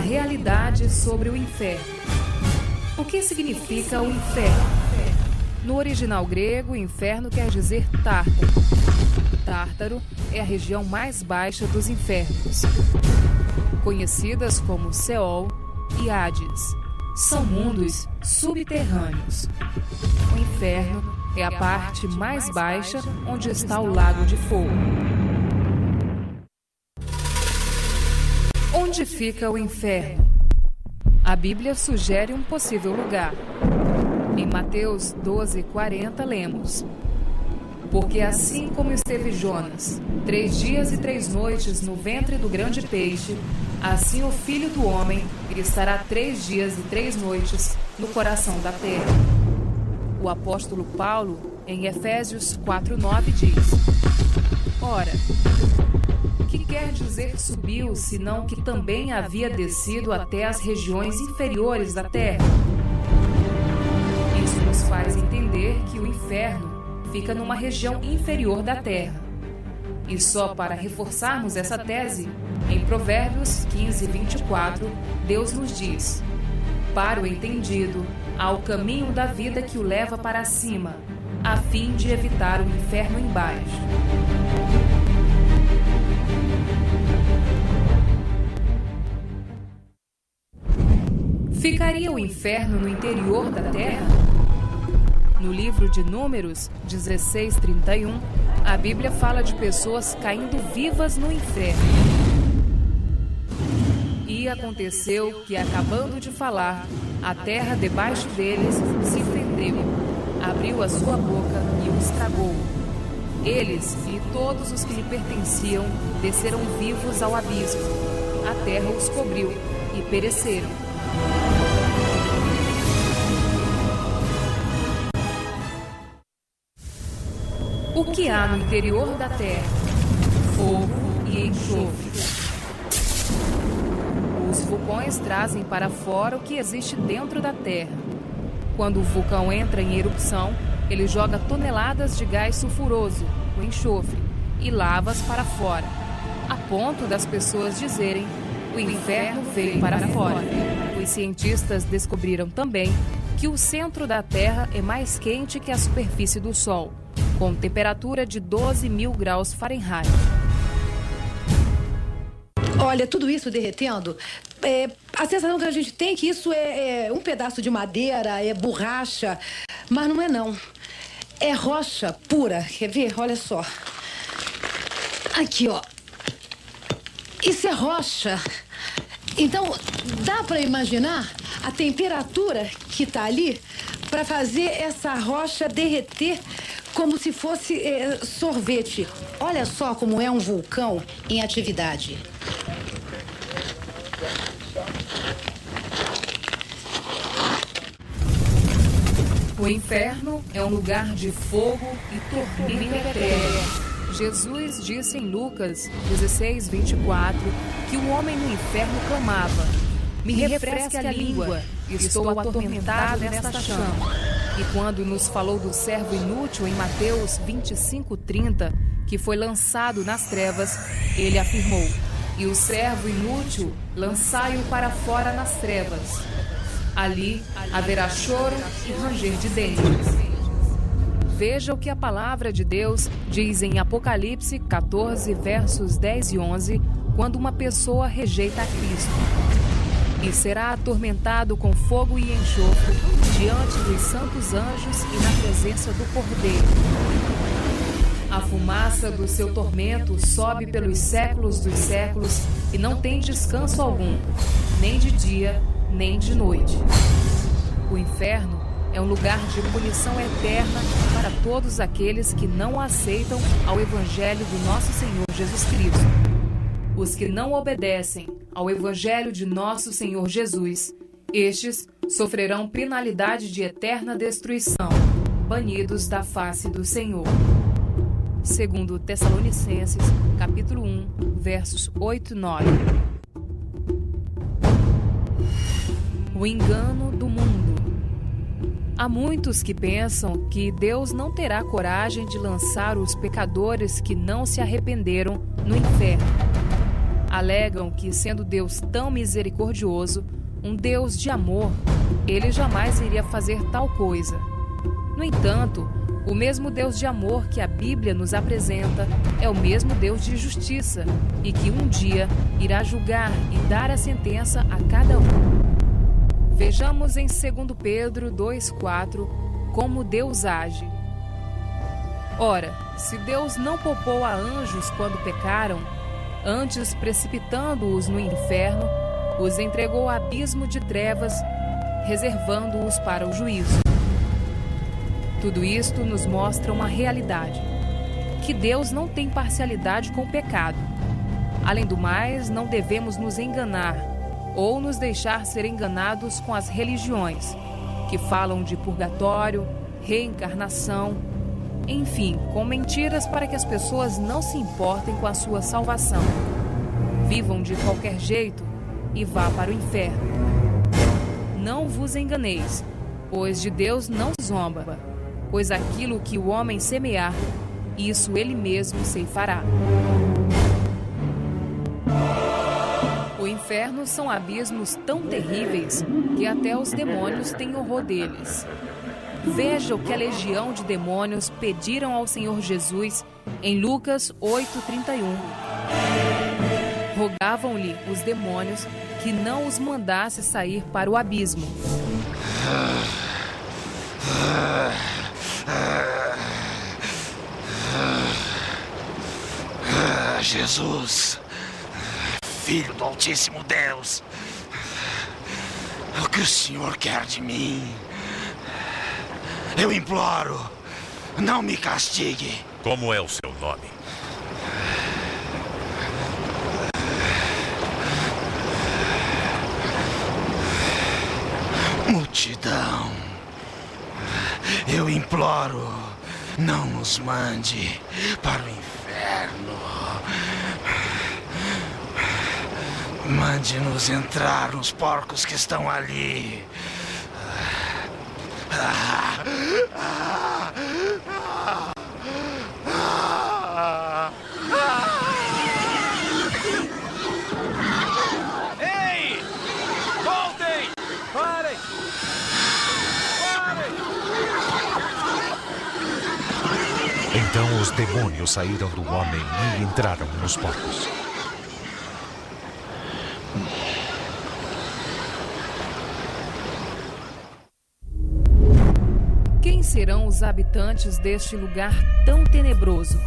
realidade sobre o inferno. O que significa o inferno? No original grego, inferno quer dizer Tártaro. Tártaro é a região mais baixa dos infernos, conhecidas como Seol e Hades. São mundos subterrâneos. O inferno é a parte mais baixa onde está o lago de fogo. Onde fica o inferno? A Bíblia sugere um possível lugar. Em Mateus 12:40 lemos: porque assim como esteve Jonas 3 dias e 3 noites no ventre do grande peixe, assim o Filho do Homem estará 3 dias e 3 noites no coração da terra. O apóstolo Paulo, em Efésios 4:9, diz: ora, que quer dizer subiu, senão que também havia descido até as regiões inferiores da terra? Isso nos faz entender que o inferno fica numa região inferior da terra. E só para reforçarmos essa tese, em Provérbios 15:24, Deus nos diz: para o entendido, há o caminho da vida que o leva para cima, a fim de evitar o inferno embaixo. Ficaria o inferno no interior da terra? No livro de Números 16:31, a Bíblia fala de pessoas caindo vivas no inferno. E aconteceu que, acabando de falar, a terra debaixo deles se fendeu, abriu a sua boca e os tragou. Eles e todos os que lhe pertenciam desceram vivos ao abismo. A terra os cobriu e pereceram. O que há no interior da terra? Fogo e enxofre. Os vulcões trazem para fora o que existe dentro da terra. Quando o vulcão entra em erupção, ele joga toneladas de gás sulfuroso, o enxofre, e lavas para fora, a ponto das pessoas dizerem: o inferno veio para fora. Os cientistas descobriram também que o centro da Terra é mais quente que a superfície do Sol, com temperatura de 12.000 graus Fahrenheit. Olha, tudo isso derretendo, a sensação que a gente tem é que isso é um pedaço de madeira, é borracha, mas não é não. É rocha pura, quer ver? Olha só. Aqui, ó. Isso é rocha. Então, dá para imaginar a temperatura que tá ali para fazer essa rocha derreter como se fosse sorvete. Olha só como é um vulcão em atividade. O inferno é um lugar de fogo e tormento eterno. Jesus disse em Lucas 16:24 que o homem no inferno clamava: me refresque a língua, estou atormentado nesta chama. E quando nos falou do servo inútil em Mateus 25:30, que foi lançado nas trevas, ele afirmou: e o servo inútil, lançai-o para fora nas trevas. Ali haverá choro e ranger de dentes. Veja o que a palavra de Deus diz em Apocalipse 14, versos 10 e 11, quando uma pessoa rejeita a Cristo. E será atormentado com fogo e enxofre diante dos santos anjos e na presença do Cordeiro. A fumaça do seu tormento sobe pelos séculos dos séculos e não tem descanso algum, nem de dia, nem de noite. O inferno é um lugar de punição eterna para todos aqueles que não aceitam ao Evangelho do nosso Senhor Jesus Cristo. Os que não obedecem ao Evangelho de nosso Senhor Jesus, estes sofrerão penalidade de eterna destruição, banidos da face do Senhor. Segundo Tessalonicenses, capítulo 1, versos 8 e 9. O engano do mundo. Há muitos que pensam que Deus não terá coragem de lançar os pecadores que não se arrependeram no inferno. Alegam que, sendo Deus tão misericordioso, um Deus de amor, ele jamais iria fazer tal coisa. No entanto, o mesmo Deus de amor que a Bíblia nos apresenta é o mesmo Deus de justiça e que um dia irá julgar e dar a sentença a cada um. Vejamos em 2 Pedro 2,4 como Deus age. Ora, se Deus não poupou a anjos quando pecaram, antes precipitando-os no inferno, os entregou ao abismo de trevas, reservando-os para o juízo. Tudo isto nos mostra uma realidade, que Deus não tem parcialidade com o pecado. Além do mais, não devemos nos enganar ou nos deixar ser enganados com as religiões, que falam de purgatório, reencarnação, enfim, com mentiras para que as pessoas não se importem com a sua salvação. Vivam de qualquer jeito e vá para o inferno. Não vos enganeis, pois de Deus não zomba, pois aquilo que o homem semear, isso ele mesmo ceifará. O inferno são abismos tão terríveis que até os demônios têm horror deles. Veja o que a legião de demônios pediram ao Senhor Jesus em Lucas 8,31. Rogavam-lhe os demônios que não os mandasse sair para o abismo. Jesus, Filho do Altíssimo Deus, o que o Senhor quer de mim? Eu imploro, não me castigue. Como é o seu nome? Multidão, eu imploro, não nos mande para o inferno. Mande-nos entrar nos porcos que estão ali. Ei! Voltem! Parem! Parem! Então os demônios saíram do homem e entraram nos porcos. Quem serão os habitantes deste lugar tão tenebroso?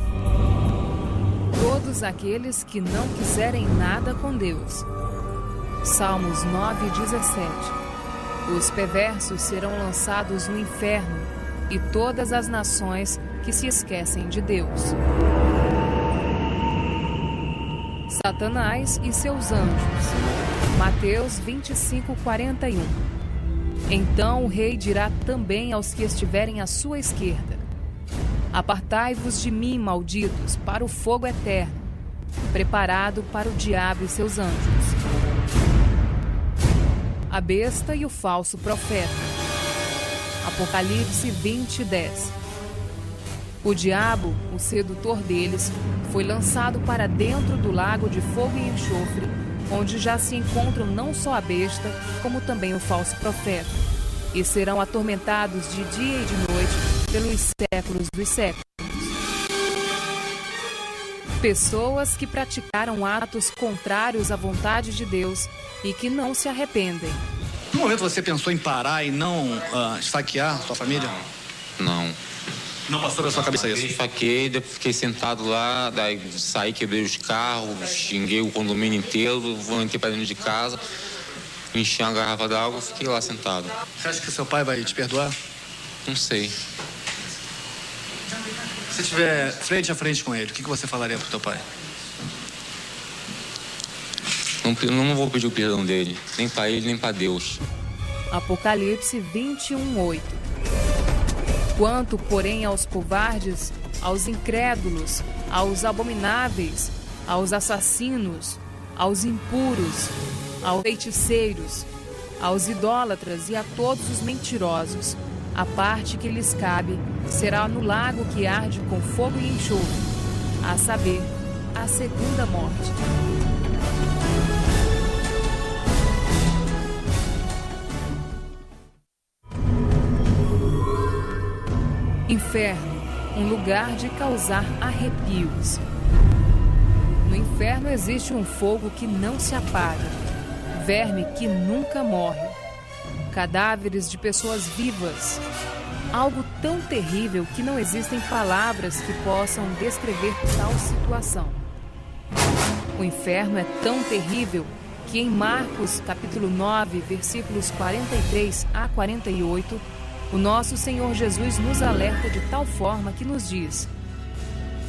Todos aqueles que não quiserem nada com Deus. Salmos 9,17. Os perversos serão lançados no inferno e todas as nações que se esquecem de Deus. Satanás e seus anjos. Mateus 25:41. Então o rei dirá também aos que estiverem à sua esquerda: apartai-vos de mim, malditos, para o fogo eterno, preparado para o diabo e seus anjos. A besta e o falso profeta. Apocalipse 20:10. O diabo, o sedutor deles, foi lançado para dentro do lago de fogo e enxofre, onde já se encontram não só a besta, como também o falso profeta, e serão atormentados de dia e de noite pelos séculos dos séculos. Pessoas que praticaram atos contrários à vontade de Deus e que não se arrependem. No momento você pensou em parar e não esfaquear sua família? Não. Não passou pela sua cabeça Eu isso? esfaqueei, depois fiquei sentado lá, daí saí, quebrei os carros, xinguei o condomínio inteiro, entrei pra dentro de casa, enchi uma garrafa d'água e fiquei lá sentado. Você acha que seu pai vai te perdoar? Não sei. Se estiver frente a frente com ele, o que você falaria pro teu pai? Não vou pedir o perdão dele, nem pra ele, nem pra Deus. Apocalipse 21:8. Quanto, porém, aos covardes, aos incrédulos, aos abomináveis, aos assassinos, aos impuros, aos feiticeiros, aos idólatras e a todos os mentirosos, a parte que lhes cabe será no lago que arde com fogo e enxofre, a saber, a segunda morte. inferno, um lugar de causar arrepios. No inferno existe um fogo que não se apaga, verme que nunca morre, cadáveres de pessoas vivas, algo tão terrível que não existem palavras que possam descrever tal situação. O inferno é tão terrível que em Marcos capítulo 9, versículos 43 a 48, o nosso Senhor Jesus nos alerta de tal forma que nos diz: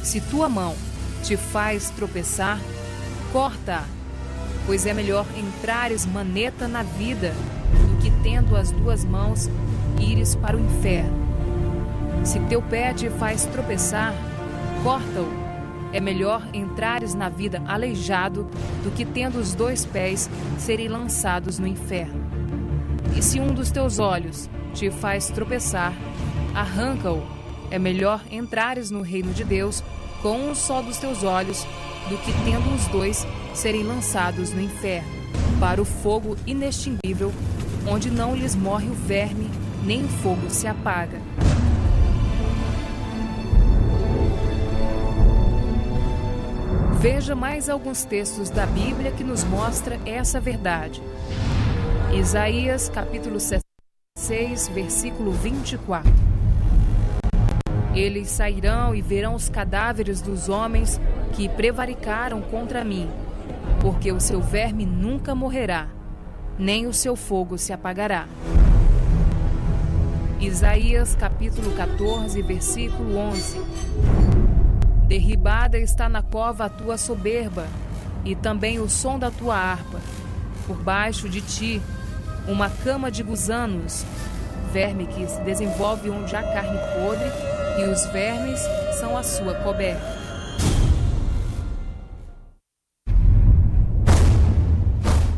se tua mão te faz tropeçar, corta-a, pois é melhor entrares maneta na vida do que, tendo as duas mãos, ires para o inferno. Se teu pé te faz tropeçar, corta-o, é melhor entrares na vida aleijado do que, tendo os dois pés, serem lançados no inferno. E se um dos teus olhos te faz tropeçar, arranca-o, é melhor entrares no reino de Deus com um só dos teus olhos, do que, tendo os dois, serem lançados no inferno, para o fogo inextinguível, onde não lhes morre o verme, nem o fogo se apaga. Veja mais alguns textos da Bíblia que nos mostra essa verdade. Isaías, capítulo 6, versículo 24. Eles sairão e verão os cadáveres dos homens que prevaricaram contra mim, porque o seu verme nunca morrerá, nem o seu fogo se apagará. Isaías capítulo 14, versículo 11. Derribada está na cova a tua soberba, e também o som da tua harpa. Por baixo de ti, uma cama de gusanos, verme que se desenvolve onde há carne podre, e os vermes são a sua coberta.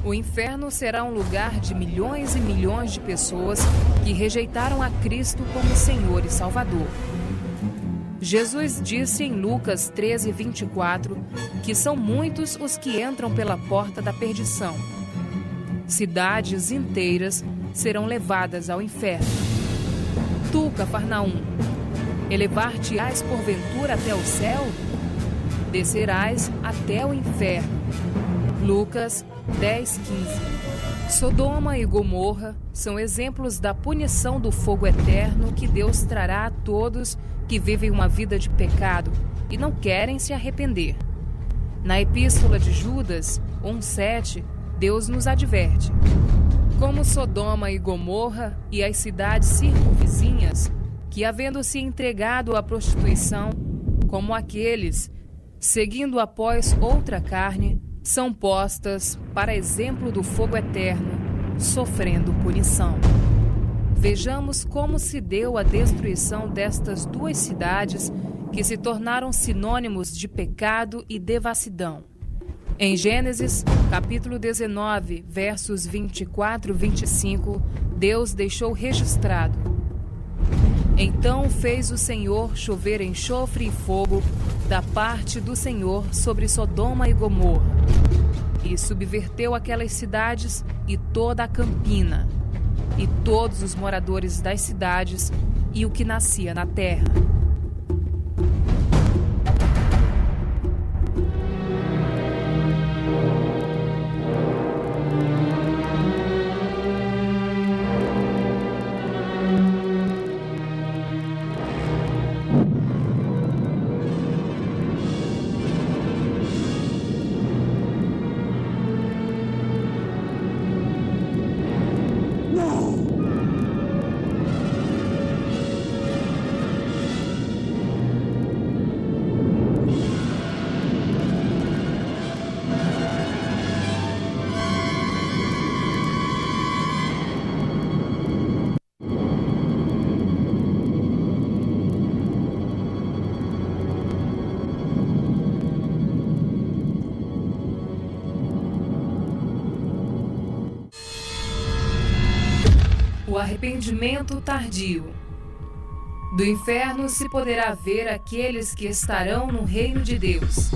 O inferno será um lugar de milhões e milhões de pessoas que rejeitaram a Cristo como Senhor e Salvador. Jesus disse em Lucas 13, 24, que são muitos os que entram pela porta da perdição. Cidades inteiras serão levadas ao inferno. Tu, Cafarnaum, elevar-te-ás porventura até o céu? Descerás até o inferno. Lucas 10, 15. Sodoma e Gomorra são exemplos da punição do fogo eterno que Deus trará a todos que vivem uma vida de pecado e não querem se arrepender. Na Epístola de Judas 1:7, Deus nos adverte: como Sodoma e Gomorra e as cidades circunvizinhas, que havendo-se entregado à prostituição, como aqueles, seguindo após outra carne, são postas para exemplo do fogo eterno, sofrendo punição. Vejamos como se deu a destruição destas duas cidades que se tornaram sinônimos de pecado e devassidão. Em Gênesis, capítulo 19, versos 24 e 25, Deus deixou registrado: então fez o Senhor chover enxofre e fogo da parte do Senhor sobre Sodoma e Gomorra, e subverteu aquelas cidades e toda a campina, e todos os moradores das cidades e o que nascia na terra. O arrependimento tardio. Do inferno se poderá ver aqueles que estarão no reino de Deus,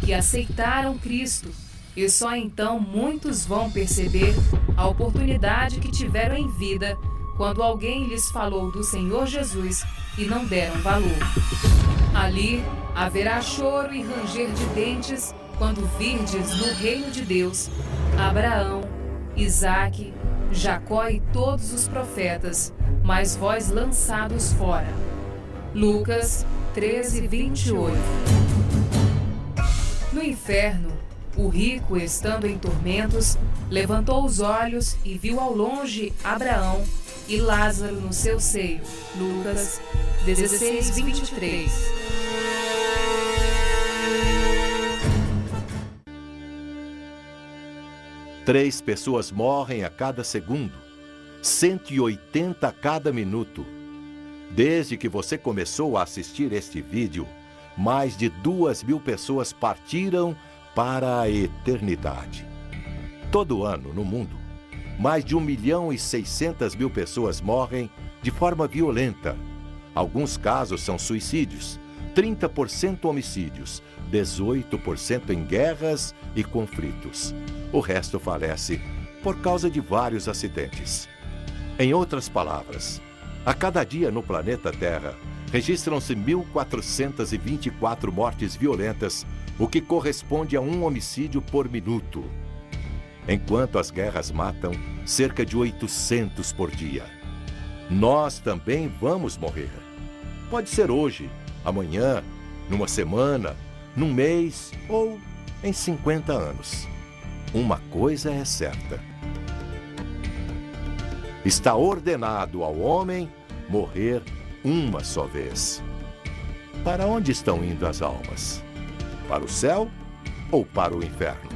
que aceitaram Cristo, e só então muitos vão perceber a oportunidade que tiveram em vida quando alguém lhes falou do Senhor Jesus e não deram valor. Ali haverá choro e ranger de dentes quando virdes no reino de Deus Abraão, Isaque, Jacó e todos os profetas, mas vós lançados fora. Lucas 13:28. No inferno, o rico, estando em tormentos, levantou os olhos e viu ao longe Abraão e Lázaro no seu seio. Lucas 16:23. Três pessoas morrem a cada segundo, 180 a cada minuto. Desde que você começou a assistir este vídeo, mais de 2.000 pessoas partiram para a eternidade. Todo ano, no mundo, mais de 1.600.000 pessoas morrem de forma violenta. Alguns casos são suicídios, 30% homicídios, 18% em guerras e conflitos. O resto falece por causa de vários acidentes. Em outras palavras, a cada dia no planeta Terra, registram-se 1.424 mortes violentas, o que corresponde a um homicídio por minuto. Enquanto as guerras matam cerca de 800 por dia. Nós também vamos morrer. Pode ser hoje, amanhã, numa semana, num mês ou em 50 anos. Uma coisa é certa. Está ordenado ao homem morrer uma só vez. Para onde estão indo as almas? Para o céu ou para o inferno?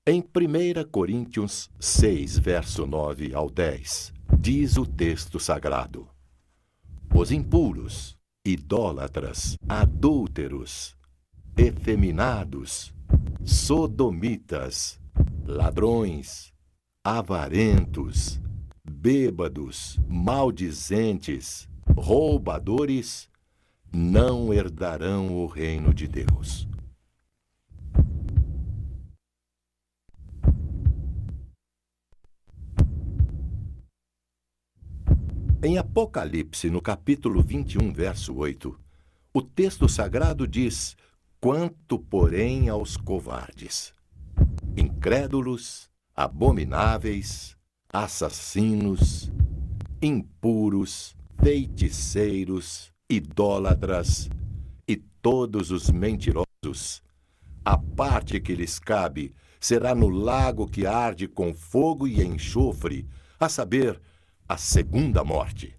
Em 1 Coríntios 6, verso 9 ao 10, diz o texto sagrado: os impuros, idólatras, adúlteros, efeminados, sodomitas, ladrões, avarentos, bêbados, maldizentes, roubadores, não herdarão o reino de Deus. Em Apocalipse, no capítulo 21, verso 8, o texto sagrado diz: quanto, porém, aos covardes, incrédulos, abomináveis, assassinos, impuros, feiticeiros, idólatras e todos os mentirosos, a parte que lhes cabe será no lago que arde com fogo e enxofre, a saber, a segunda morte.